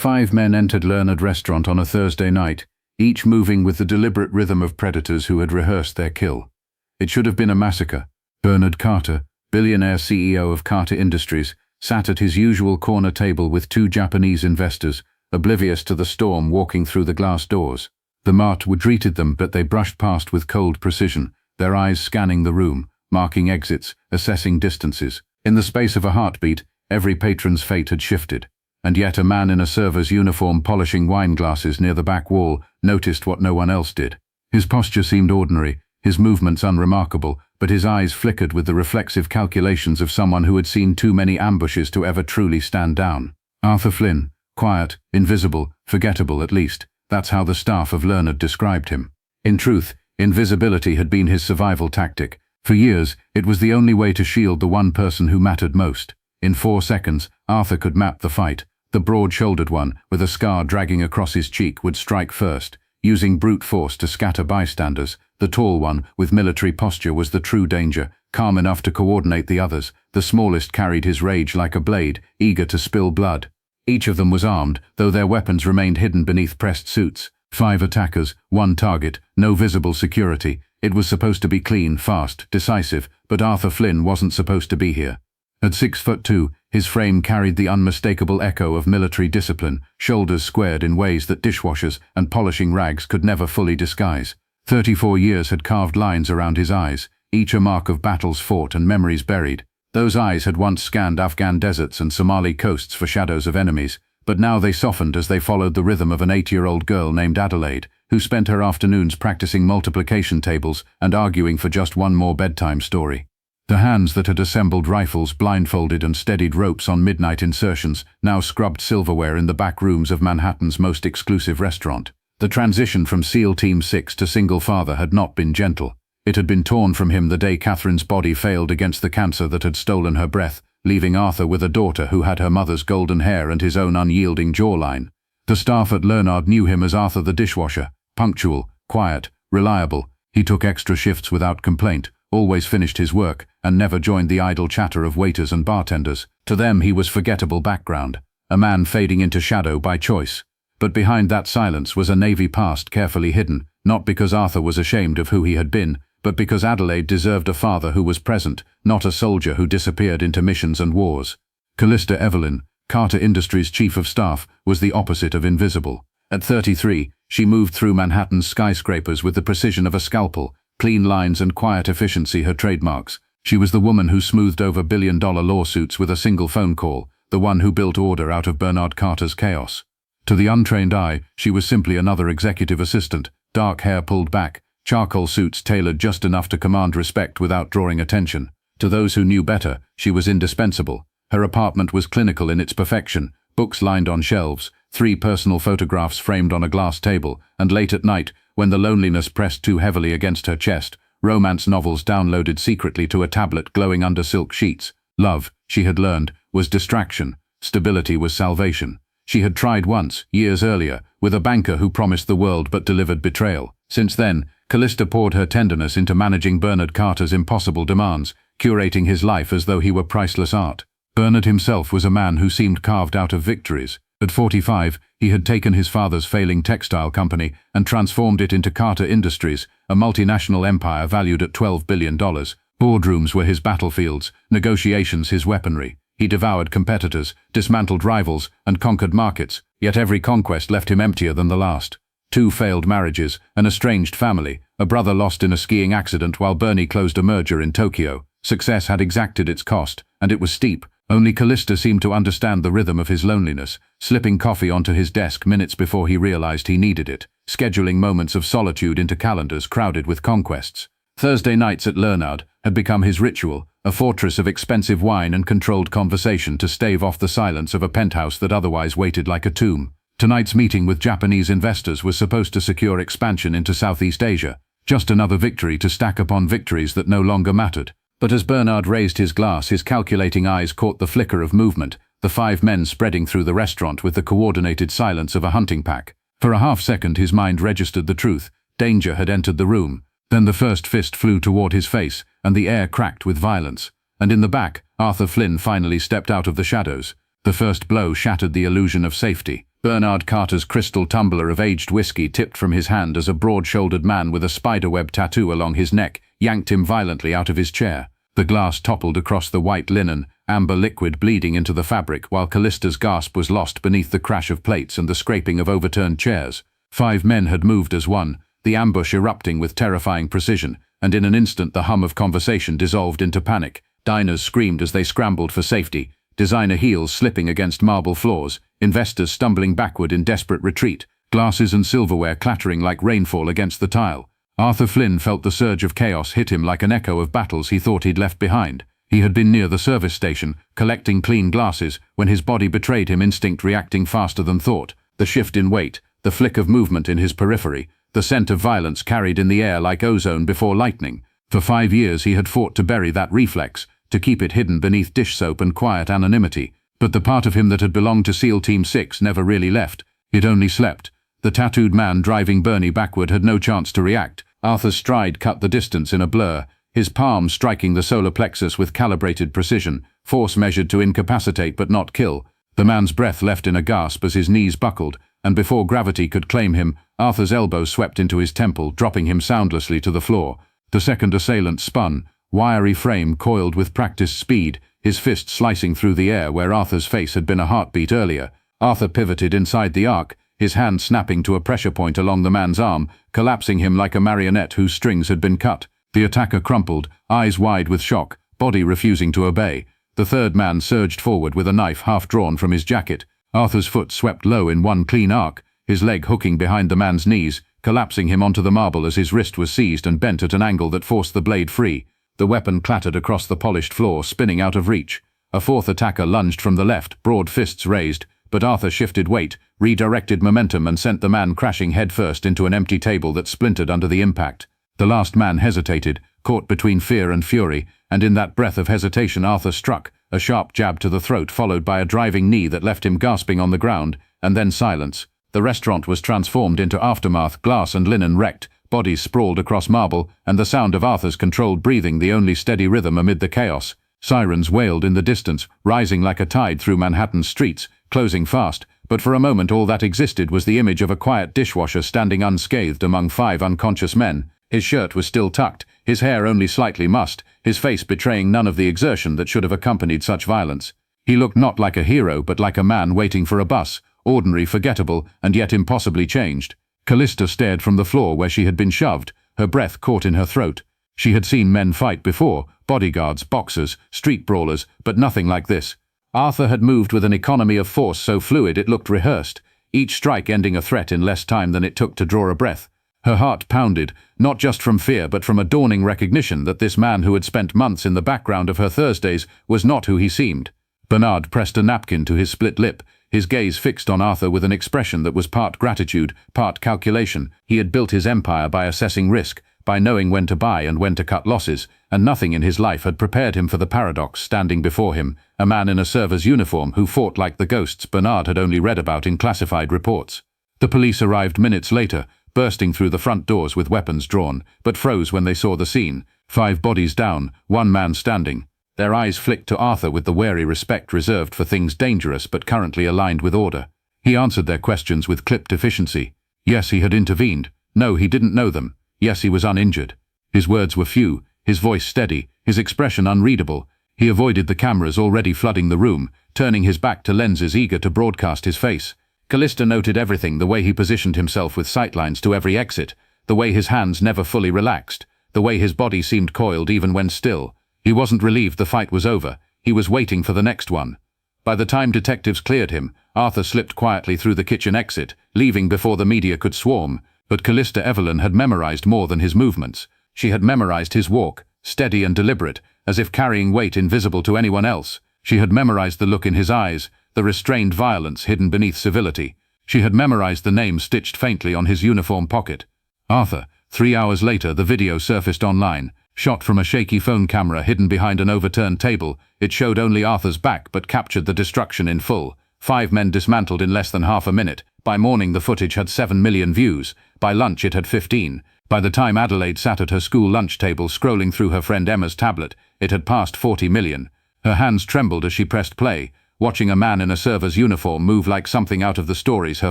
5 men entered Leonard Restaurant on a Thursday night, each moving with the deliberate rhythm of predators who had rehearsed their kill. It should have been a massacre. Bernard Carter, billionaire CEO of Carter Industries, sat at his usual corner table with 2 Japanese investors, oblivious to the storm walking through the glass doors. The mart would greeted them, but they brushed past with cold precision, their eyes scanning the room, marking exits, assessing distances. In the space of a heartbeat, every patron's fate had shifted. And yet a man in a server's uniform polishing wine glasses near the back wall noticed what no one else did. His posture seemed ordinary, his movements unremarkable, but his eyes flickered with the reflexive calculations of someone who had seen too many ambushes to ever truly stand down. Arthur Flynn, quiet, invisible, forgettable at least, that's how the staff of Leonard described him. In truth, invisibility had been his survival tactic. For years, it was the only way to shield the one person who mattered most. In 4 seconds, Arthur could map the fight. The broad-shouldered one, with a scar dragging across his cheek, would strike first, using brute force to scatter bystanders. The tall one, with military posture, was the true danger, calm enough to coordinate the others. The smallest carried his rage like a blade, eager to spill blood. Each of them was armed, though their weapons remained hidden beneath pressed suits. 5 attackers, 1 target, no visible security. It was supposed to be clean, fast, decisive, but Arthur Flynn wasn't supposed to be here. At 6'2", his frame carried the unmistakable echo of military discipline, shoulders squared in ways that dishwashers and polishing rags could never fully disguise. 34 years had carved lines around his eyes, each a mark of battles fought and memories buried. Those eyes had once scanned Afghan deserts and Somali coasts for shadows of enemies, but now they softened as they followed the rhythm of an 8-year-old girl named Adelaide, who spent her afternoons practicing multiplication tables and arguing for just one more bedtime story. The hands that had assembled rifles, blindfolded and steadied ropes on midnight insertions, now scrubbed silverware in the back rooms of Manhattan's most exclusive restaurant. The transition from SEAL Team 6 to single father had not been gentle. It had been torn from him the day Catherine's body failed against the cancer that had stolen her breath, leaving Arthur with a daughter who had her mother's golden hair and his own unyielding jawline. The staff at Leonard knew him as Arthur the dishwasher, punctual, quiet, reliable. He took extra shifts without complaint, always finished his work, and never joined the idle chatter of waiters and bartenders. To them he was forgettable background, a man fading into shadow by choice. But behind that silence was a Navy past carefully hidden, not because Arthur was ashamed of who he had been, but because Adelaide deserved a father who was present, not a soldier who disappeared into missions and wars. Kalista Evelyn, Carter Industries chief of staff, was the opposite of invisible. At 33, she moved through Manhattan's skyscrapers with the precision of a scalpel, clean lines and quiet efficiency her trademarks. She was the woman who smoothed over billion-dollar lawsuits with a single phone call, the one who built order out of Bernard Carter's chaos. To the untrained eye, she was simply another executive assistant, dark hair pulled back, charcoal suits tailored just enough to command respect without drawing attention. To those who knew better, she was indispensable. Her apartment was clinical in its perfection, books lined on shelves, 3 personal photographs framed on a glass table, and late at night, when the loneliness pressed too heavily against her chest, romance novels downloaded secretly to a tablet glowing under silk sheets. Love, she had learned, was distraction. Stability was salvation. She had tried once, years earlier, with a banker who promised the world but delivered betrayal. Since then, Kalista poured her tenderness into managing Bernard Carter's impossible demands, curating his life as though he were priceless art. Bernard himself was a man who seemed carved out of victories. At 45, he had taken his father's failing textile company and transformed it into Carter Industries, a multinational empire valued at $12 billion. Boardrooms were his battlefields, negotiations his weaponry. He devoured competitors, dismantled rivals, and conquered markets, yet every conquest left him emptier than the last. 2 failed marriages, an estranged family, a brother lost in a skiing accident while Bernie closed a merger in Tokyo. Success had exacted its cost, and it was steep. Only Kalista seemed to understand the rhythm of his loneliness, slipping coffee onto his desk minutes before he realized he needed it, scheduling moments of solitude into calendars crowded with conquests. Thursday nights at Leonard had become his ritual, a fortress of expensive wine and controlled conversation to stave off the silence of a penthouse that otherwise waited like a tomb. Tonight's meeting with Japanese investors was supposed to secure expansion into Southeast Asia, just another victory to stack upon victories that no longer mattered. But as Bernard raised his glass, his calculating eyes caught the flicker of movement, the 5 men spreading through the restaurant with the coordinated silence of a hunting pack. For a half-second his mind registered the truth. Danger had entered the room. Then the first fist flew toward his face, and the air cracked with violence. And in the back, Arthur Flynn finally stepped out of the shadows. The first blow shattered the illusion of safety. Bernard Carter's crystal tumbler of aged whiskey tipped from his hand as a broad-shouldered man with a spiderweb tattoo along his neck yanked him violently out of his chair. The glass toppled across the white linen, amber liquid bleeding into the fabric, while Kalista's gasp was lost beneath the crash of plates and the scraping of overturned chairs. 5 men had moved as one, the ambush erupting with terrifying precision, and in an instant the hum of conversation dissolved into panic. Diners screamed as they scrambled for safety, designer heels slipping against marble floors, investors stumbling backward in desperate retreat, glasses and silverware clattering like rainfall against the tile. Arthur Flynn felt the surge of chaos hit him like an echo of battles he thought he'd left behind. He had been near the service station, collecting clean glasses, when his body betrayed him, instinct reacting faster than thought. The shift in weight, the flick of movement in his periphery, the scent of violence carried in the air like ozone before lightning. For 5 years he had fought to bury that reflex, to keep it hidden beneath dish soap and quiet anonymity. But the part of him that had belonged to SEAL Team 6 never really left. It only slept. The tattooed man driving Bernie backward had no chance to react. Arthur's stride cut the distance in a blur, his palm striking the solar plexus with calibrated precision, force measured to incapacitate but not kill. The man's breath left in a gasp as his knees buckled, and before gravity could claim him, Arthur's elbow swept into his temple, dropping him soundlessly to the floor. The second assailant spun, wiry frame coiled with practiced speed, his fist slicing through the air where Arthur's face had been a heartbeat earlier. Arthur pivoted inside the arc, his hand snapping to a pressure point along the man's arm, collapsing him like a marionette whose strings had been cut. The attacker crumpled, eyes wide with shock, body refusing to obey. The third man surged forward with a knife half drawn from his jacket. Arthur's foot swept low in one clean arc, his leg hooking behind the man's knees, collapsing him onto the marble as his wrist was seized and bent at an angle that forced the blade free. The weapon clattered across the polished floor, spinning out of reach. A fourth attacker lunged from the left, broad fists raised, but Arthur shifted weight, redirected momentum and sent the man crashing headfirst into an empty table that splintered under the impact. The last man hesitated, caught between fear and fury, and in that breath of hesitation Arthur struck, a sharp jab to the throat followed by a driving knee that left him gasping on the ground, and then silence. The restaurant was transformed into aftermath, glass and linen wrecked, bodies sprawled across marble, and the sound of Arthur's controlled breathing the only steady rhythm amid the chaos. Sirens wailed in the distance, rising like a tide through Manhattan's streets, closing fast, but for a moment all that existed was the image of a quiet dishwasher standing unscathed among 5 unconscious men. His shirt was still tucked, his hair only slightly mussed, his face betraying none of the exertion that should have accompanied such violence. He looked not like a hero but like a man waiting for a bus, ordinary, forgettable, and yet impossibly changed. Kalista stared from the floor where she had been shoved, her breath caught in her throat. She had seen men fight before, bodyguards, boxers, street brawlers, but nothing like this. Arthur had moved with an economy of force so fluid it looked rehearsed, each strike ending a threat in less time than it took to draw a breath. Her heart pounded, not just from fear but from a dawning recognition that this man who had spent months in the background of her Thursdays was not who he seemed. Bernard pressed a napkin to his split lip, his gaze fixed on Arthur with an expression that was part gratitude, part calculation. He had built his empire by assessing risk, by knowing when to buy and when to cut losses, and nothing in his life had prepared him for the paradox standing before him, a man in a server's uniform who fought like the ghosts Bernard had only read about in classified reports. The police arrived minutes later, bursting through the front doors with weapons drawn, but froze when they saw the scene. 5 bodies down, 1 man standing. Their eyes flicked to Arthur with the wary respect reserved for things dangerous but currently aligned with order. He answered their questions with clipped efficiency. Yes, he had intervened. No, he didn't know them. Yes, he was uninjured. His words were few, his voice steady, his expression unreadable. He avoided the cameras already flooding the room, turning his back to lenses eager to broadcast his face. Kalista noted everything, the way he positioned himself with sightlines to every exit, the way his hands never fully relaxed, the way his body seemed coiled even when still. He wasn't relieved the fight was over, he was waiting for the next one. By the time detectives cleared him, Arthur slipped quietly through the kitchen exit, leaving before the media could swarm, but Kalista Evelyn had memorized more than his movements. She had memorized his walk, steady and deliberate, as if carrying weight invisible to anyone else. She had memorized the look in his eyes, the restrained violence hidden beneath civility. She had memorized the name stitched faintly on his uniform pocket. Arthur. 3 hours later, the video surfaced online. Shot from a shaky phone camera hidden behind an overturned table, it showed only Arthur's back but captured the destruction in full. 5 men dismantled in less than half a minute. By morning the footage had 7 million views. By lunch it had 15. By the time Adelaide sat at her school lunch table scrolling through her friend Emma's tablet, it had passed 40 million. Her hands trembled as she pressed play. watching a man in a server's uniform move like something out of the stories her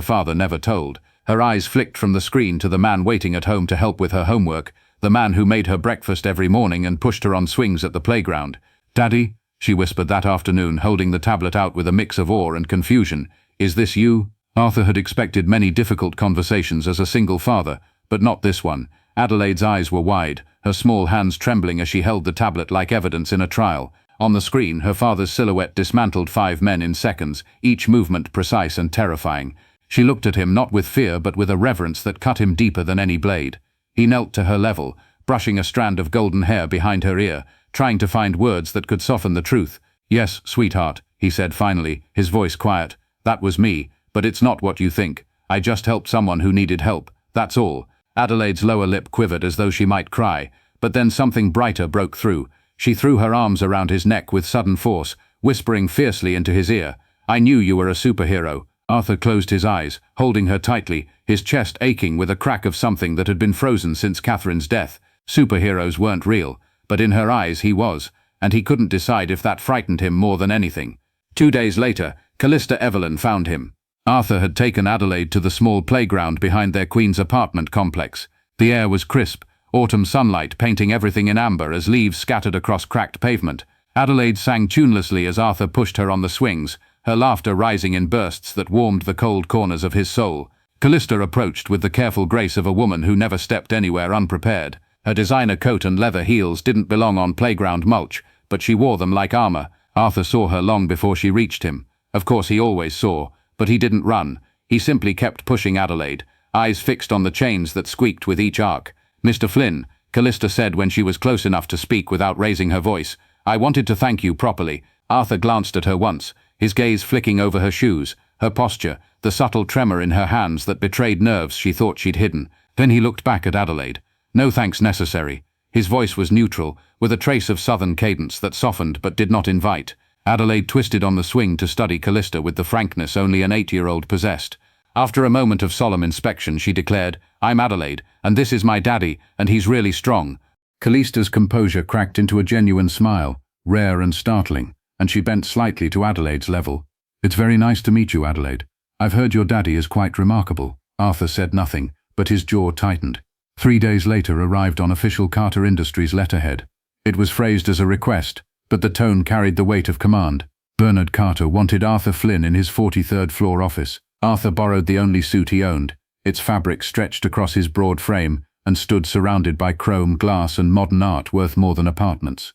father never told. Her eyes flicked from the screen to the man waiting at home to help with her homework, the man who made her breakfast every morning and pushed her on swings at the playground. "Daddy," she whispered that afternoon, holding the tablet out with a mix of awe and confusion. "Is this you?" Arthur had expected many difficult conversations as a single father, but not this one. Adelaide's eyes were wide, her small hands trembling as she held the tablet like evidence in a trial. On the screen, her father's silhouette dismantled 5 men in seconds, each movement precise and terrifying. She looked at him not with fear but with a reverence that cut him deeper than any blade. He knelt to her level, brushing a strand of golden hair behind her ear, trying to find words that could soften the truth. "Yes, sweetheart," he said finally, his voice quiet. "That was me, but it's not what you think. I just helped someone who needed help, that's all." Adelaide's lower lip quivered as though she might cry, but then something brighter broke through. She threw her arms around his neck with sudden force, whispering fiercely into his ear. "I knew you were a superhero." Arthur closed his eyes, holding her tightly, his chest aching with a crack of something that had been frozen since Catherine's death. Superheroes weren't real, but in her eyes he was, and he couldn't decide if that frightened him more than anything. 2 days later, Kalista Evelyn found him. Arthur had taken Adelaide to the small playground behind their Queen's apartment complex. The air was crisp, autumn sunlight painting everything in amber as leaves scattered across cracked pavement. Adelaide sang tunelessly as Arthur pushed her on the swings, her laughter rising in bursts that warmed the cold corners of his soul. Kalista approached with the careful grace of a woman who never stepped anywhere unprepared. Her designer coat and leather heels didn't belong on playground mulch, but she wore them like armor. Arthur saw her long before she reached him. Of course he always saw, but he didn't run. He simply kept pushing Adelaide, eyes fixed on the chains that squeaked with each arc. "Mr. Flynn," Kalista said when she was close enough to speak without raising her voice, "I wanted to thank you properly." Arthur glanced at her once, his gaze flicking over her shoes, her posture, the subtle tremor in her hands that betrayed nerves she thought she'd hidden. Then he looked back at Adelaide. "No thanks necessary." His voice was neutral, with a trace of southern cadence that softened but did not invite. Adelaide twisted on the swing to study Kalista with the frankness only an 8-year-old possessed. After a moment of solemn inspection, she declared, "I'm Adelaide, and this is my daddy, and he's really strong." Kalista's composure cracked into a genuine smile, rare and startling, and she bent slightly to Adelaide's level. "It's very nice to meet you, Adelaide. I've heard your daddy is quite remarkable." Arthur said nothing, but his jaw tightened. 3 days later arrived on official Carter Industries letterhead. It was phrased as a request, but the tone carried the weight of command. Bernard Carter wanted Arthur Flynn in his 43rd floor office. Arthur borrowed the only suit he owned. Its fabric stretched across his broad frame and stood surrounded by chrome, glass and modern art worth more than apartments.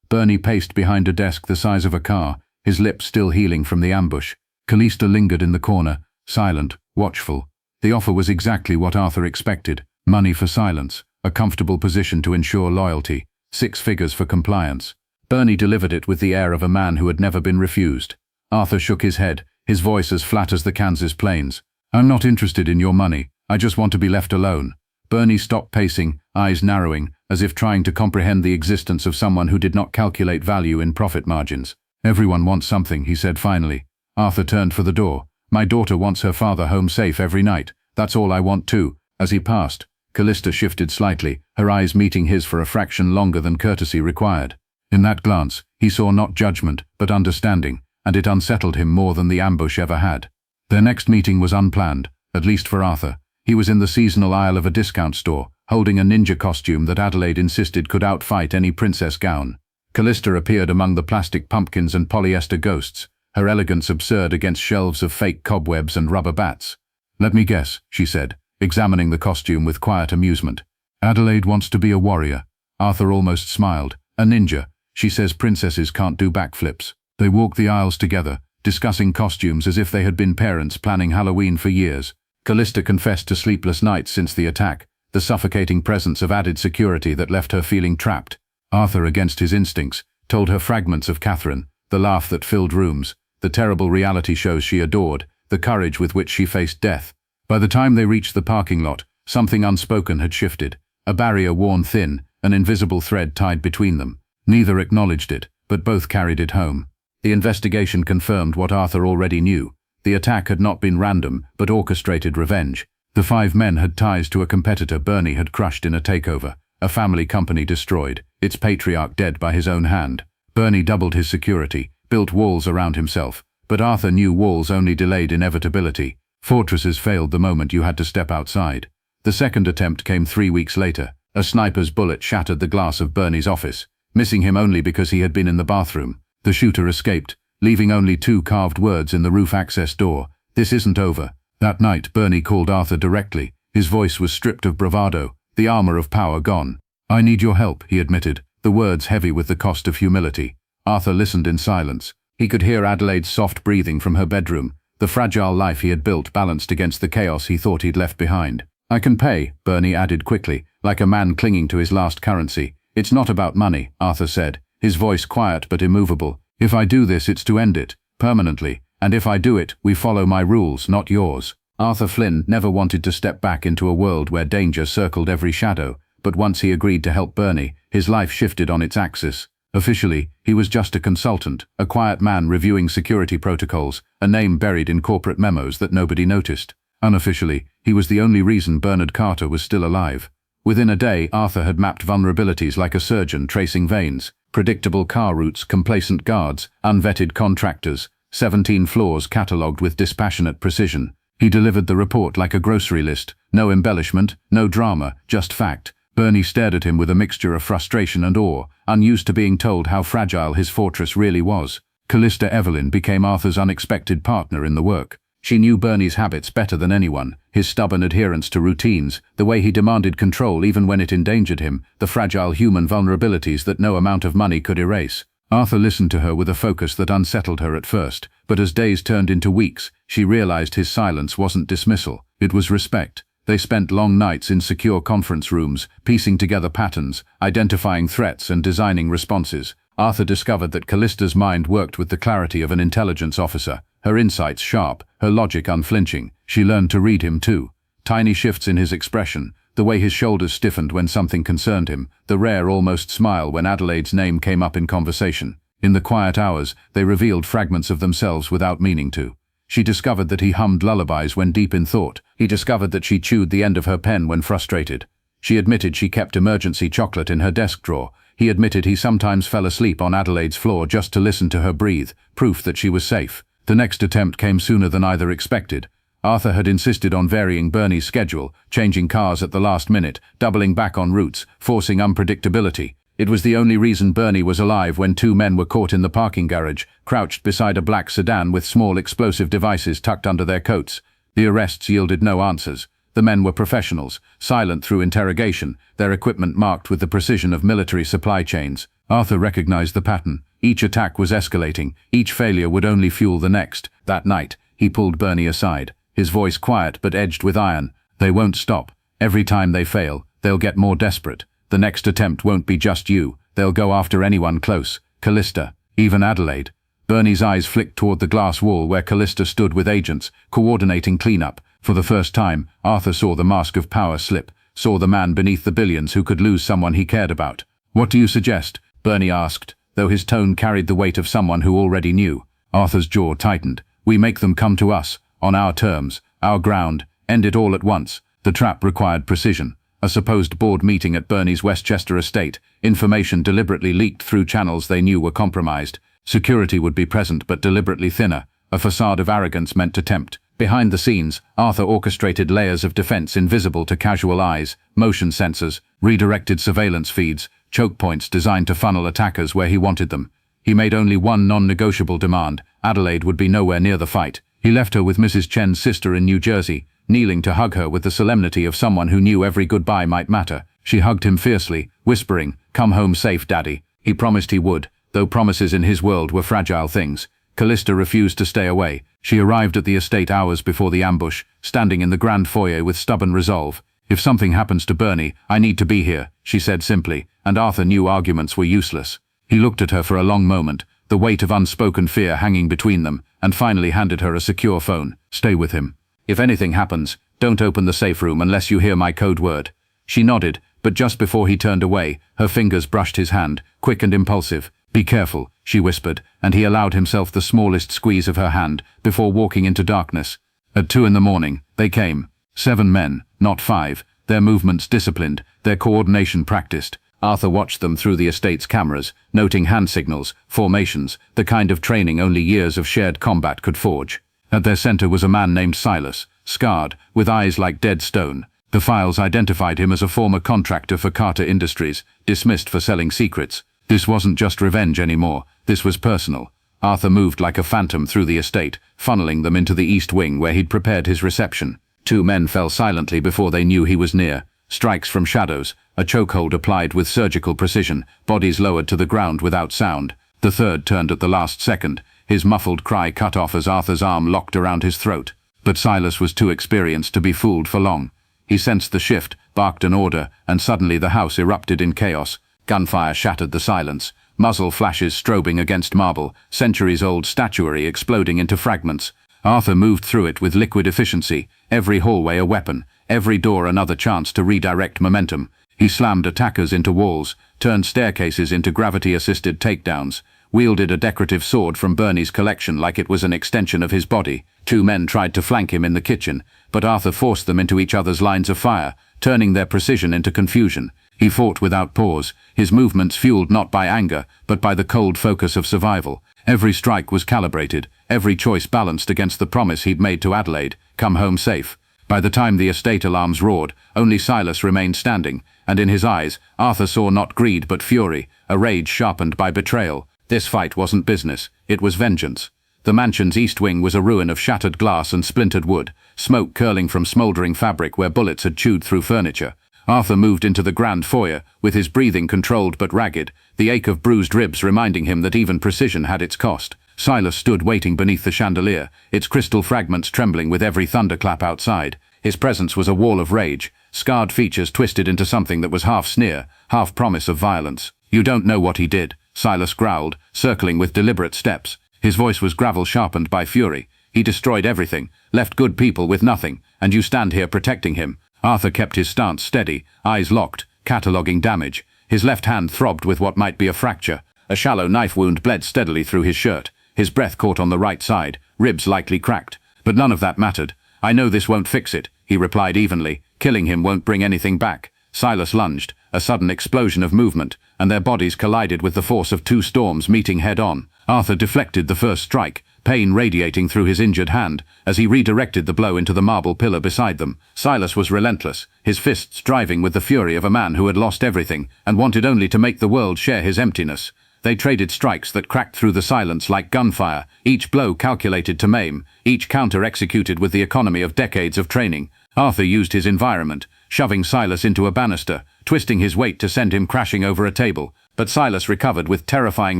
Bernie paced behind a desk the size of a car, his lips still healing from the ambush. Kalista lingered in the corner, silent, watchful. The offer was exactly what Arthur expected. Money for silence, a comfortable position to ensure loyalty, 6 figures for compliance. Bernie delivered it with the air of a man who had never been refused. Arthur shook his head, his voice as flat as the Kansas plains. "I'm not interested in your money. I just want to be left alone." Bernie stopped pacing, eyes narrowing, as if trying to comprehend the existence of someone who did not calculate value in profit margins. "Everyone wants something," he said finally. Arthur turned for the door. "My daughter wants her father home safe every night. That's all I want too." As he passed, Kalista shifted slightly, her eyes meeting his for a fraction longer than courtesy required. In that glance, he saw not judgment, but understanding, and it unsettled him more than the ambush ever had. Their next meeting was unplanned, at least for Arthur. He was in the seasonal aisle of a discount store, holding a ninja costume that Adelaide insisted could outfight any princess gown. Kalista appeared among the plastic pumpkins and polyester ghosts, her elegance absurd against shelves of fake cobwebs and rubber bats. "Let me guess," she said, examining the costume with quiet amusement. "Adelaide wants to be a warrior." Arthur almost smiled. "A ninja. She says princesses can't do backflips." They walked the aisles together, discussing costumes as if they had been parents planning Halloween for years. Kalista confessed to sleepless nights since the attack, the suffocating presence of added security that left her feeling trapped. Arthur, against his instincts, told her fragments of Catherine, the laugh that filled rooms, the terrible reality shows she adored, the courage with which she faced death. By the time they reached the parking lot, something unspoken had shifted, a barrier worn thin, an invisible thread tied between them. Neither acknowledged it, but both carried it home. The investigation confirmed what Arthur already knew. The attack had not been random, but orchestrated revenge. The 5 men had ties to a competitor Bernie had crushed in a takeover, a family company destroyed, its patriarch dead by his own hand. Bernie doubled his security, built walls around himself, But Arthur knew walls only delayed inevitability. Fortresses failed the moment you had to step outside. The second attempt came 3 weeks later. A sniper's bullet shattered the glass of Bernie's office, missing him only because he had been in the bathroom. The shooter escaped, leaving only 2 carved words in the roof access door: "This isn't over." That night, Bernie called Arthur directly. His voice was stripped of bravado, the armor of power gone. "I need your help," he admitted, the words heavy with the cost of humility. Arthur listened in silence. He could hear Adelaide's soft breathing from her bedroom, the fragile life he had built balanced against the chaos he thought he'd left behind. "I can pay," Bernie added quickly, like a man clinging to his last currency. "It's not about money," Arthur said, his voice quiet but immovable. "If I do this, it's to end it, permanently, and if I do it, we follow my rules, not yours." Arthur Flynn never wanted to step back into a world where danger circled every shadow, but once he agreed to help Bernie, his life shifted on its axis. Officially, he was just a consultant, a quiet man reviewing security protocols, a name buried in corporate memos that nobody noticed. Unofficially, he was the only reason Bernard Carter was still alive. Within a day, Arthur had mapped vulnerabilities like a surgeon tracing veins: predictable car routes, complacent guards, unvetted contractors, 17 floors catalogued with dispassionate precision. He delivered the report like a grocery list, no embellishment, no drama, just fact. Bernie stared at him with a mixture of frustration and awe, unused to being told how fragile his fortress really was. Kalista Evelyn became Arthur's unexpected partner in the work. She knew Bernie's habits better than anyone: his stubborn adherence to routines, the way he demanded control even when it endangered him, the fragile human vulnerabilities that no amount of money could erase. Arthur listened to her with a focus that unsettled her at first, but as days turned into weeks, she realized his silence wasn't dismissal, it was respect. They spent long nights in secure conference rooms, piecing together patterns, identifying threats and designing responses. Arthur discovered that Kallista's mind worked with the clarity of an intelligence officer, her insights sharp, her logic unflinching. She learned to read him too. Tiny shifts in his expression, the way his shoulders stiffened when something concerned him, the rare almost smile when Adelaide's name came up in conversation. In the quiet hours, they revealed fragments of themselves without meaning to. She discovered that he hummed lullabies when deep in thought. He discovered that she chewed the end of her pen when frustrated. She admitted she kept emergency chocolate in her desk drawer. He admitted he sometimes fell asleep on Adelaide's floor just to listen to her breathe, proof that she was safe. The next attempt came sooner than either expected. Arthur had insisted on varying Bernie's schedule, changing cars at the last minute, doubling back on routes, forcing unpredictability. It was the only reason Bernie was alive when 2 men were caught in the parking garage, crouched beside a black sedan with small explosive devices tucked under their coats. The arrests yielded no answers. The men were professionals, silent through interrogation, their equipment marked with the precision of military supply chains. Arthur recognized the pattern. Each attack was escalating. Each failure would only fuel the next. That night, he pulled Bernie aside, his voice quiet but edged with iron. "They won't stop. Every time they fail, they'll get more desperate. The next attempt won't be just you. They'll go after anyone close. Kalista, even Adelaide." Bernie's eyes flicked toward the glass wall where Kalista stood with agents, coordinating cleanup. For the first time, Arthur saw the mask of power slip, saw the man beneath the billions who could lose someone he cared about. "What do you suggest?" Bernie asked, though his tone carried the weight of someone who already knew. Arthur's jaw tightened. "We make them come to us, on our terms, our ground, end it all at once." The trap required precision. A supposed board meeting at Bernie's Westchester estate, information deliberately leaked through channels they knew were compromised. Security would be present but deliberately thinner, a facade of arrogance meant to tempt. Behind the scenes, Arthur orchestrated layers of defense invisible to casual eyes: motion sensors, redirected surveillance feeds, choke points designed to funnel attackers where he wanted them. He made only one non-negotiable demand: Adelaide would be nowhere near the fight. He left her with Mrs. Chen's sister in New Jersey, kneeling to hug her with the solemnity of someone who knew every goodbye might matter. She hugged him fiercely, whispering, "Come home safe, Daddy." He promised he would, though promises in his world were fragile things. Kalista refused to stay away. She arrived at the estate hours before the ambush, standing in the grand foyer with stubborn resolve. "If something happens to Bernie, I need to be here," she said simply, and Arthur knew arguments were useless. He looked at her for a long moment, the weight of unspoken fear hanging between them, and finally handed her a secure phone. "Stay with him. If anything happens, don't open the safe room unless you hear my code word." She nodded, but just before he turned away, her fingers brushed his hand, quick and impulsive. "Be careful," she whispered, and he allowed himself the smallest squeeze of her hand before walking into darkness. At 2 a.m, they came. 7 men, not 5, their movements disciplined, their coordination practiced. Arthur watched them through the estate's cameras, noting hand signals, formations, the kind of training only years of shared combat could forge. At their center was a man named Silas, scarred, with eyes like dead stone. The files identified him as a former contractor for Carter Industries, dismissed for selling secrets. This wasn't just revenge anymore, this was personal. Arthur moved like a phantom through the estate, funneling them into the east wing where he'd prepared his reception. Two men fell silently before they knew he was near. Strikes from shadows, a chokehold applied with surgical precision, bodies lowered to the ground without sound. The third turned at the last second, his muffled cry cut off as Arthur's arm locked around his throat. But Silas was too experienced to be fooled for long. He sensed the shift, barked an order, and suddenly the house erupted in chaos. Gunfire shattered the silence, muzzle flashes strobing against marble, centuries-old statuary exploding into fragments. Arthur moved through it with liquid efficiency, every hallway a weapon, every door another chance to redirect momentum. He slammed attackers into walls, turned staircases into gravity-assisted takedowns, wielded a decorative sword from Bernie's collection like it was an extension of his body. Two men tried to flank him in the kitchen, but Arthur forced them into each other's lines of fire, turning their precision into confusion. He fought without pause, his movements fueled not by anger, but by the cold focus of survival. Every strike was calibrated, every choice balanced against the promise he'd made to Adelaide, come home safe. By the time the estate alarms roared, only Silas remained standing, and in his eyes, Arthur saw not greed but fury, a rage sharpened by betrayal. This fight wasn't business, it was vengeance. The mansion's east wing was a ruin of shattered glass and splintered wood, smoke curling from smouldering fabric where bullets had chewed through furniture. Arthur moved into the grand foyer, with his breathing controlled but ragged, the ache of bruised ribs reminding him that even precision had its cost. Silas stood waiting beneath the chandelier, its crystal fragments trembling with every thunderclap outside. His presence was a wall of rage, scarred features twisted into something that was half sneer, half promise of violence. "You don't know what he did," Silas growled, circling with deliberate steps. His voice was gravel sharpened by fury. "He destroyed everything, left good people with nothing, and you stand here protecting him." Arthur kept his stance steady, eyes locked, cataloguing damage. His left hand throbbed with what might be a fracture. A shallow knife wound bled steadily through his shirt. His breath caught on the right side, ribs likely cracked. But none of that mattered. "I know this won't fix it," he replied evenly. "Killing him won't bring anything back." Silas lunged, a sudden explosion of movement, and their bodies collided with the force of two storms meeting head-on. Arthur deflected the first strike, pain radiating through his injured hand, as he redirected the blow into the marble pillar beside them. Silas was relentless, his fists driving with the fury of a man who had lost everything and wanted only to make the world share his emptiness. They traded strikes that cracked through the silence like gunfire, each blow calculated to maim, each counter executed with the economy of decades of training. Arthur used his environment, shoving Silas into a banister, twisting his weight to send him crashing over a table. But Silas recovered with terrifying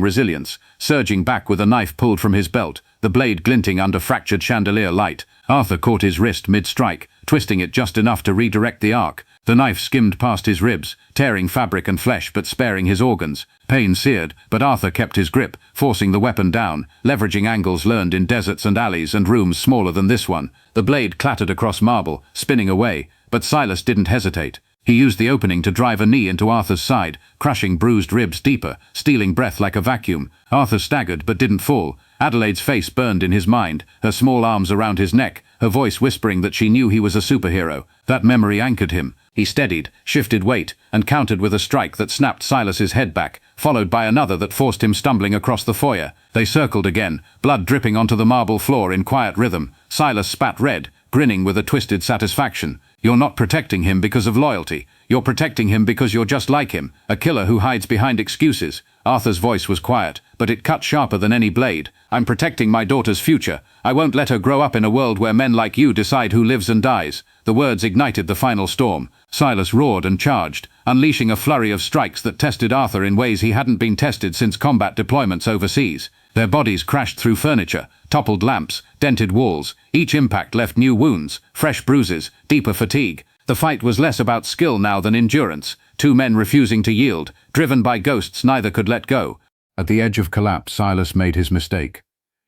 resilience, surging back with a knife pulled from his belt, the blade glinting under fractured chandelier light. Arthur caught his wrist mid-strike, twisting it just enough to redirect the arc. The knife skimmed past his ribs, tearing fabric and flesh but sparing his organs. Pain seared, but Arthur kept his grip, forcing the weapon down, leveraging angles learned in deserts and alleys and rooms smaller than this one. The blade clattered across marble, spinning away, but Silas didn't hesitate. He used the opening to drive a knee into Arthur's side, crushing bruised ribs deeper, stealing breath like a vacuum. Arthur staggered but didn't fall. Adelaide's face burned in his mind, her small arms around his neck, her voice whispering that she knew he was a superhero. That memory anchored him. He steadied, shifted weight, and countered with a strike that snapped Silas's head back, followed by another that forced him stumbling across the foyer. They circled again, blood dripping onto the marble floor in quiet rhythm. Silas spat red, grinning with a twisted satisfaction. "You're not protecting him because of loyalty. You're protecting him because you're just like him, a killer who hides behind excuses." Arthur's voice was quiet, but it cut sharper than any blade. "I'm protecting my daughter's future. I won't let her grow up in a world where men like you decide who lives and dies." The words ignited the final storm. Silas roared and charged, unleashing a flurry of strikes that tested Arthur in ways he hadn't been tested since combat deployments overseas. Their bodies crashed through furniture, toppled lamps, dented walls. Each impact left new wounds, fresh bruises, deeper fatigue. The fight was less about skill now than endurance. Two men refusing to yield, driven by ghosts neither could let go. At the edge of collapse, Silas made his mistake.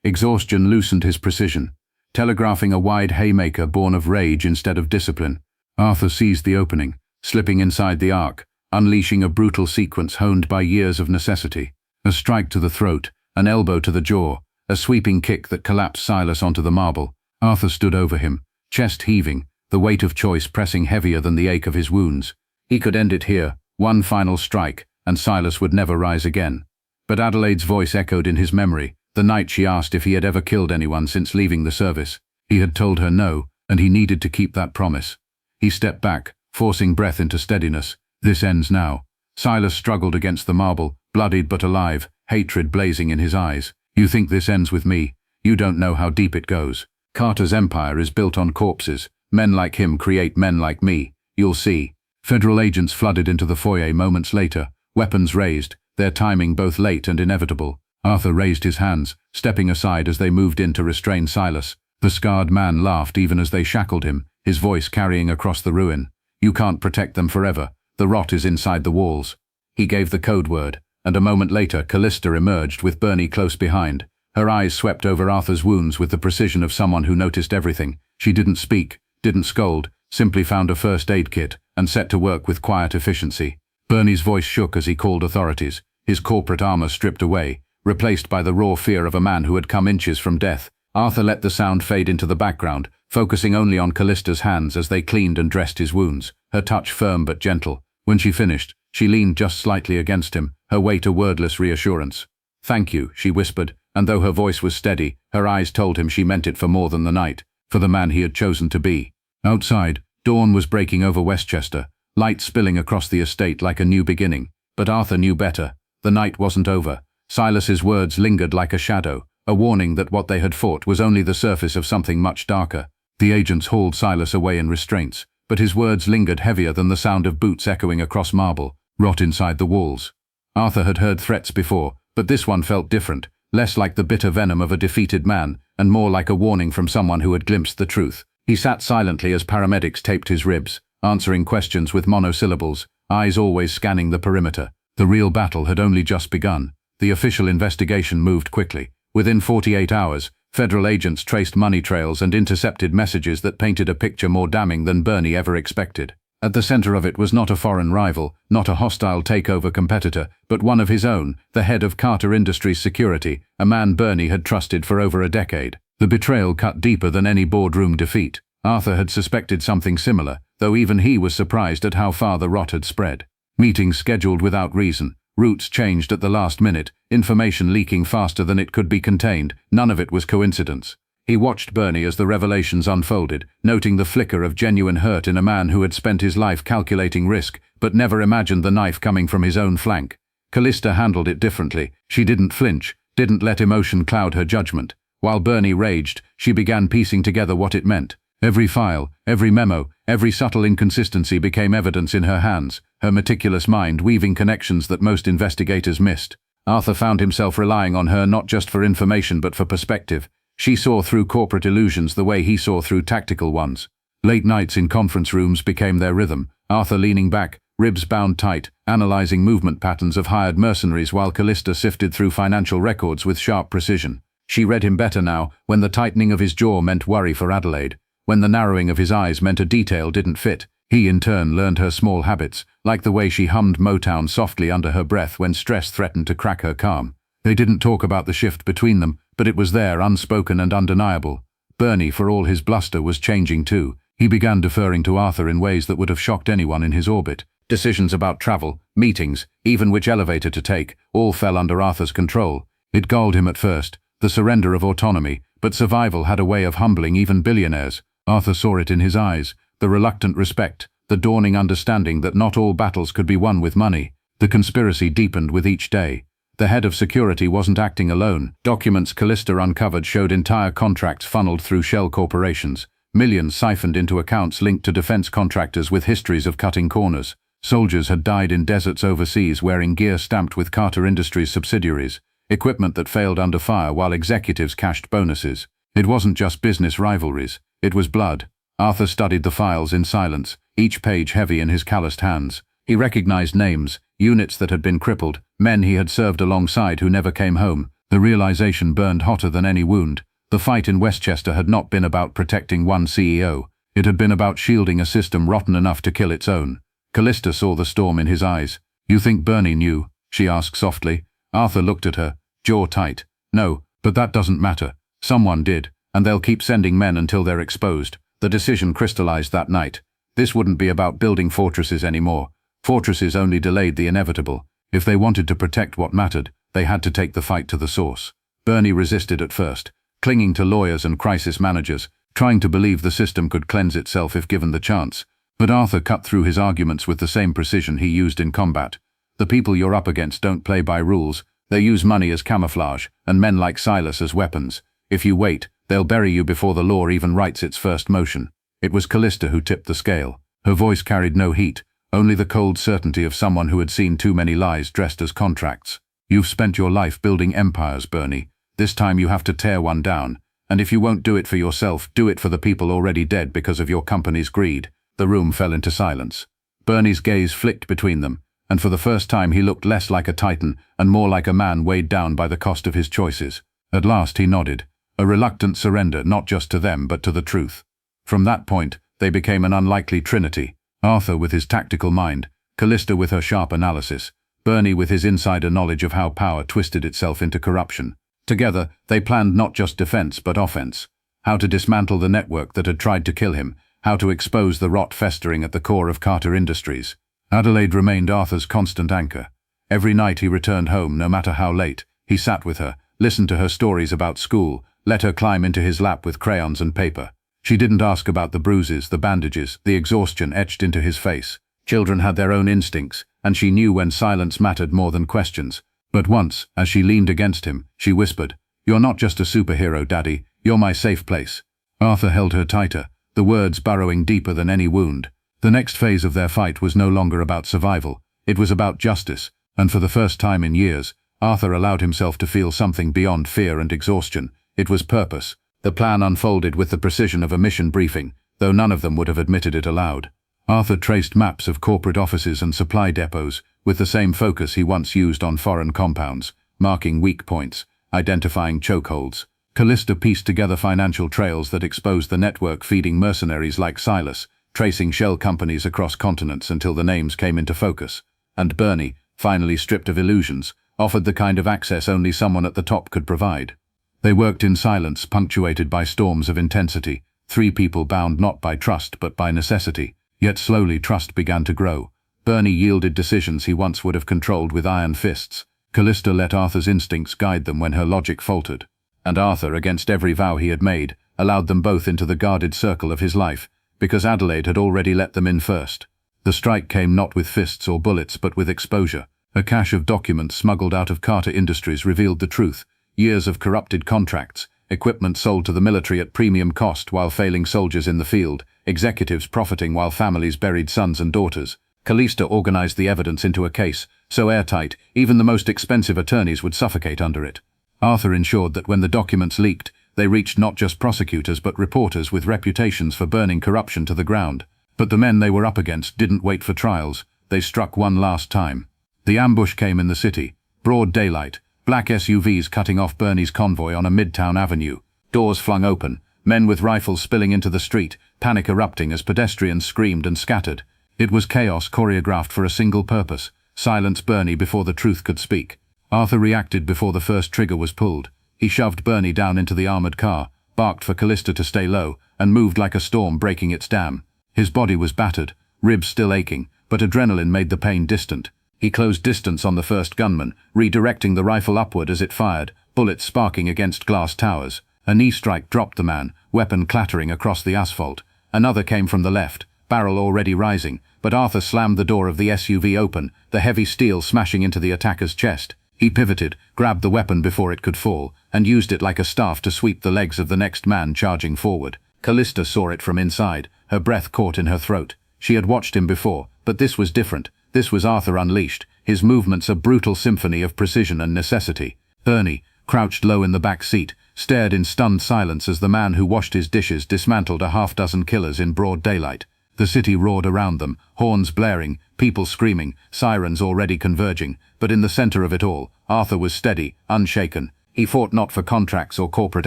Exhaustion loosened his precision, telegraphing a wide haymaker born of rage instead of discipline. Arthur seized the opening, slipping inside the arc, unleashing a brutal sequence honed by years of necessity. A strike to the throat, an elbow to the jaw, a sweeping kick that collapsed Silas onto the marble. Arthur stood over him, chest heaving, the weight of choice pressing heavier than the ache of his wounds. He could end it here, one final strike, and Silas would never rise again. But Adelaide's voice echoed in his memory, the night she asked if he had ever killed anyone since leaving the service. He had told her no, and he needed to keep that promise. He stepped back, forcing breath into steadiness. This ends now. Silas struggled against the marble, bloodied but alive, hatred blazing in his eyes. You think this ends with me? You don't know how deep it goes. Carter's empire is built on corpses. Men like him create men like me. You'll see. Federal agents flooded into the foyer moments later, weapons raised, their timing both late and inevitable. Arthur raised his hands, stepping aside as they moved in to restrain Silas. The scarred man laughed even as they shackled him, his voice carrying across the ruin. You can't protect them forever. The rot is inside the walls. He gave the code word, and a moment later Kalista emerged with Bernie close behind. Her eyes swept over Arthur's wounds with the precision of someone who noticed everything. She didn't speak, didn't scold, simply found a first aid kit and set to work with quiet efficiency. Bernie's voice shook as he called authorities, his corporate armor stripped away, replaced by the raw fear of a man who had come inches from death. Arthur let the sound fade into the background, focusing only on Kalista's hands as they cleaned and dressed his wounds, her touch firm but gentle. When she finished, she leaned just slightly against him, her weight a wordless reassurance. Thank you, she whispered, and though her voice was steady, her eyes told him she meant it for more than the night, for the man he had chosen to be. Outside, dawn was breaking over Westchester, light spilling across the estate like a new beginning. But Arthur knew better. The night wasn't over. Silas's words lingered like a shadow, a warning that what they had fought was only the surface of something much darker. The agents hauled Silas away in restraints, but his words lingered heavier than the sound of boots echoing across marble, rot inside the walls. Arthur had heard threats before, but this one felt different, less like the bitter venom of a defeated man, and more like a warning from someone who had glimpsed the truth. He sat silently as paramedics taped his ribs, answering questions with monosyllables, eyes always scanning the perimeter. The real battle had only just begun. The official investigation moved quickly. Within 48 hours, federal agents traced money trails and intercepted messages that painted a picture more damning than Bernie ever expected. At the center of it was not a foreign rival, not a hostile takeover competitor, but one of his own, the head of Carter Industries Security, a man Bernie had trusted for over a decade. The betrayal cut deeper than any boardroom defeat. Arthur had suspected something similar, though even he was surprised at how far the rot had spread. Meetings scheduled without reason, routes changed at the last minute, information leaking faster than it could be contained. None of it was coincidence. He watched Bernie as the revelations unfolded, noting the flicker of genuine hurt in a man who had spent his life calculating risk, but never imagined the knife coming from his own flank. Kalista handled it differently. She didn't flinch, didn't let emotion cloud her judgment. While Bernie raged, she began piecing together what it meant. Every file, every memo, every subtle inconsistency became evidence in her hands, her meticulous mind weaving connections that most investigators missed. Arthur found himself relying on her not just for information but for perspective. She saw through corporate illusions the way he saw through tactical ones. Late nights in conference rooms became their rhythm, Arthur leaning back, ribs bound tight, analyzing movement patterns of hired mercenaries while Kalista sifted through financial records with sharp precision. She read him better now, when the tightening of his jaw meant worry for Adelaide, when the narrowing of his eyes meant a detail didn't fit. He in turn learned her small habits, like the way she hummed Motown softly under her breath when stress threatened to crack her calm. They didn't talk about the shift between them, but it was there, unspoken and undeniable. Bernie, for all his bluster, was changing too. He began deferring to Arthur in ways that would have shocked anyone in his orbit. Decisions about travel, meetings, even which elevator to take, all fell under Arthur's control. It galled him at first, the surrender of autonomy, but survival had a way of humbling even billionaires. Arthur saw it in his eyes, the reluctant respect, the dawning understanding that not all battles could be won with money. The conspiracy deepened with each day. The head of security wasn't acting alone. Documents Kalista uncovered showed entire contracts funneled through shell corporations, millions siphoned into accounts linked to defense contractors with histories of cutting corners. Soldiers had died in deserts overseas wearing gear stamped with Carter Industries subsidiaries, equipment that failed under fire while executives cashed bonuses. It wasn't just business rivalries, it was blood. Arthur studied the files in silence, each page heavy in his calloused hands. He recognized names, units that had been crippled, men he had served alongside who never came home. The realization burned hotter than any wound. The fight in Westchester had not been about protecting one CEO. It had been about shielding a system rotten enough to kill its own. Kalista saw the storm in his eyes. "You think Bernie knew?" she asked softly. Arthur looked at her, jaw tight. "No, but that doesn't matter. Someone did, and they'll keep sending men until they're exposed." The decision crystallized that night. This wouldn't be about building fortresses anymore. Fortresses only delayed the inevitable. If they wanted to protect what mattered, they had to take the fight to the source. Bernie resisted at first, clinging to lawyers and crisis managers, trying to believe the system could cleanse itself if given the chance. But Arthur cut through his arguments with the same precision he used in combat. The people you're up against don't play by rules. They use money as camouflage, and men like Silas as weapons. If you wait, they'll bury you before the law even writes its first motion. It was Kalista who tipped the scale. Her voice carried no heat, only the cold certainty of someone who had seen too many lies dressed as contracts. You've spent your life building empires, Bernie. This time you have to tear one down. And if you won't do it for yourself, do it for the people already dead because of your company's greed. The room fell into silence. Bernie's gaze flicked between them, and for the first time he looked less like a titan and more like a man weighed down by the cost of his choices. At last he nodded, a reluctant surrender not just to them but to the truth. From that point, they became an unlikely trinity. Arthur with his tactical mind, Kalista with her sharp analysis, Bernie with his insider knowledge of how power twisted itself into corruption. Together, they planned not just defense but offense. How to dismantle the network that had tried to kill him, how to expose the rot festering at the core of Carter Industries. Adelaide remained Arthur's constant anchor. Every night he returned home, no matter how late, he sat with her, listened to her stories about school, let her climb into his lap with crayons and paper. She didn't ask about the bruises, the bandages, the exhaustion etched into his face. Children had their own instincts, and she knew when silence mattered more than questions. But once, as she leaned against him, she whispered, "You're not just a superhero, Daddy. You're my safe place." Arthur held her tighter, the words burrowing deeper than any wound. The next phase of their fight was no longer about survival. It was about justice, and for the first time in years, Arthur allowed himself to feel something beyond fear and exhaustion. It was purpose. The plan unfolded with the precision of a mission briefing, though none of them would have admitted it aloud. Arthur traced maps of corporate offices and supply depots, with the same focus he once used on foreign compounds, marking weak points, identifying chokeholds. Kalista pieced together financial trails that exposed the network feeding mercenaries like Silas, tracing shell companies across continents until the names came into focus. And Bernie, finally stripped of illusions, offered the kind of access only someone at the top could provide. They worked in silence, punctuated by storms of intensity, three people bound not by trust but by necessity. Yet slowly trust began to grow. Bernie yielded decisions he once would have controlled with iron fists. Kalista let Arthur's instincts guide them when her logic faltered. And Arthur, against every vow he had made, allowed them both into the guarded circle of his life, because Adelaide had already let them in first. The strike came not with fists or bullets but with exposure. A cache of documents smuggled out of Carter Industries revealed the truth. Years of corrupted contracts, equipment sold to the military at premium cost while failing soldiers in the field, executives profiting while families buried sons and daughters. Kalista organized the evidence into a case, so airtight, even the most expensive attorneys would suffocate under it. Arthur ensured that when the documents leaked, they reached not just prosecutors but reporters with reputations for burning corruption to the ground. But the men they were up against didn't wait for trials. They struck one last time. The ambush came in the city. Broad daylight. Black SUVs cutting off Bernie's convoy on a midtown avenue. Doors flung open, men with rifles spilling into the street, panic erupting as pedestrians screamed and scattered. It was chaos choreographed for a single purpose: silence Bernie before the truth could speak. Arthur reacted before the first trigger was pulled. He shoved Bernie down into the armored car, barked for Kalista to stay low, and moved like a storm breaking its dam. His body was battered, ribs still aching, but adrenaline made the pain distant. He closed distance on the first gunman, redirecting the rifle upward as it fired, bullets sparking against glass towers. A knee strike dropped the man, weapon clattering across the asphalt. Another came from the left, barrel already rising, but Arthur slammed the door of the SUV open, the heavy steel smashing into the attacker's chest. He pivoted, grabbed the weapon before it could fall, and used it like a staff to sweep the legs of the next man charging forward. Kalista saw it from inside, her breath caught in her throat. She had watched him before, but this was different. This was Arthur unleashed, his movements a brutal symphony of precision and necessity. Bernie, crouched low in the back seat, stared in stunned silence as the man who washed his dishes dismantled a half-dozen killers in broad daylight. The city roared around them, horns blaring, people screaming, sirens already converging, but in the center of it all, Arthur was steady, unshaken. He fought not for contracts or corporate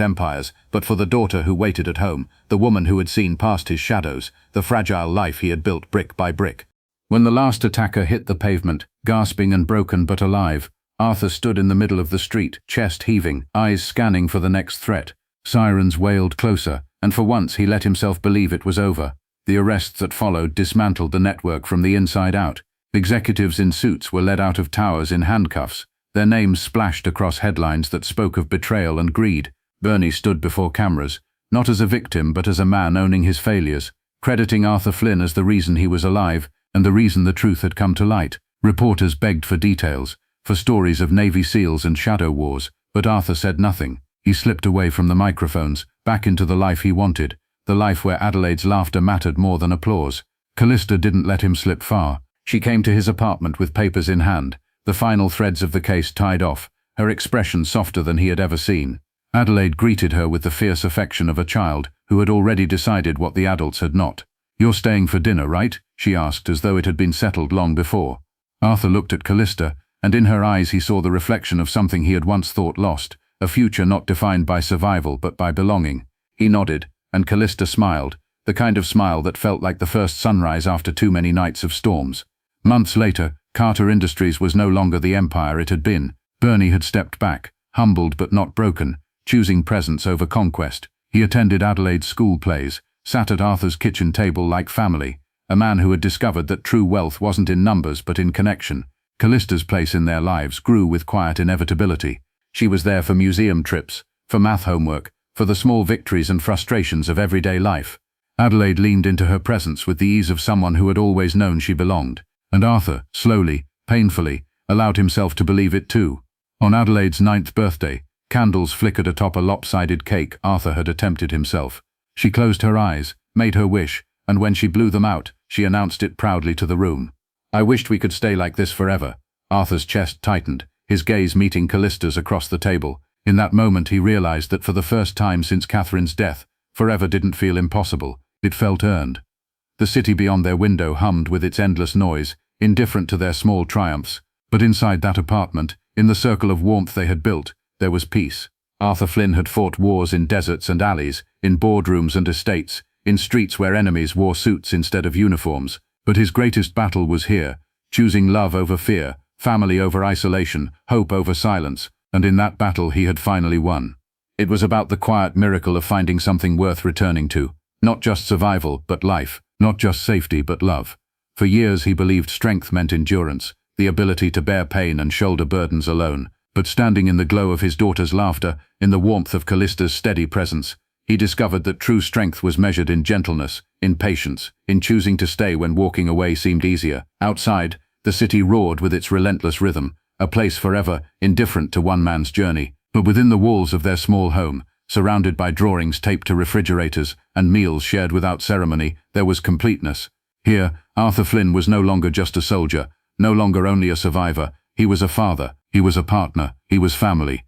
empires, but for the daughter who waited at home, the woman who had seen past his shadows, the fragile life he had built brick by brick. When the last attacker hit the pavement, gasping and broken but alive, Arthur stood in the middle of the street, chest heaving, eyes scanning for the next threat. Sirens wailed closer, and for once he let himself believe it was over. The arrests that followed dismantled the network from the inside out. Executives in suits were led out of towers in handcuffs, their names splashed across headlines that spoke of betrayal and greed. Bernie stood before cameras, not as a victim but as a man owning his failures, crediting Arthur Flynn as the reason he was alive and the reason the truth had come to light. Reporters begged for details, for stories of Navy SEALs and shadow wars, but Arthur said nothing. He slipped away from the microphones, back into the life he wanted, the life where Adelaide's laughter mattered more than applause. Kalista didn't let him slip far. She came to his apartment with papers in hand, the final threads of the case tied off, her expression softer than he had ever seen. Adelaide greeted her with the fierce affection of a child who had already decided what the adults had not. "You're staying for dinner, right?" she asked, as though it had been settled long before. Arthur looked at Kalista, and in her eyes he saw the reflection of something he had once thought lost, a future not defined by survival but by belonging. He nodded, and Kalista smiled, the kind of smile that felt like the first sunrise after too many nights of storms. Months later, Carter Industries was no longer the empire it had been. Bernie had stepped back, humbled but not broken, choosing presence over conquest. He attended Adelaide's school plays, sat at Arthur's kitchen table like family, a man who had discovered that true wealth wasn't in numbers but in connection. Kalista's place in their lives grew with quiet inevitability. She was there for museum trips, for math homework, for the small victories and frustrations of everyday life. Adelaide leaned into her presence with the ease of someone who had always known she belonged, and Arthur, slowly, painfully, allowed himself to believe it too. On Adelaide's 9th birthday, candles flickered atop a lopsided cake Arthur had attempted himself. She closed her eyes, made her wish, and when she blew them out, she announced it proudly to the room. "I wished we could stay like this forever." Arthur's chest tightened, his gaze meeting Kalista's across the table. In that moment he realized that for the first time since Catherine's death, forever didn't feel impossible, it felt earned. The city beyond their window hummed with its endless noise, indifferent to their small triumphs, but inside that apartment, in the circle of warmth they had built, there was peace. Arthur Flynn had fought wars in deserts and alleys, in boardrooms and estates, in streets where enemies wore suits instead of uniforms. But his greatest battle was here, choosing love over fear, family over isolation, hope over silence, and in that battle he had finally won. It was about the quiet miracle of finding something worth returning to, not just survival but life, not just safety but love. For years he believed strength meant endurance, the ability to bear pain and shoulder burdens alone, but standing in the glow of his daughter's laughter, in the warmth of Kalista's steady presence, he discovered that true strength was measured in gentleness, in patience, in choosing to stay when walking away seemed easier. Outside, the city roared with its relentless rhythm, a place forever indifferent to one man's journey. But within the walls of their small home, surrounded by drawings taped to refrigerators and meals shared without ceremony, there was completeness. Here, Arthur Flynn was no longer just a soldier, no longer only a survivor. He was a father, he was a partner, he was family.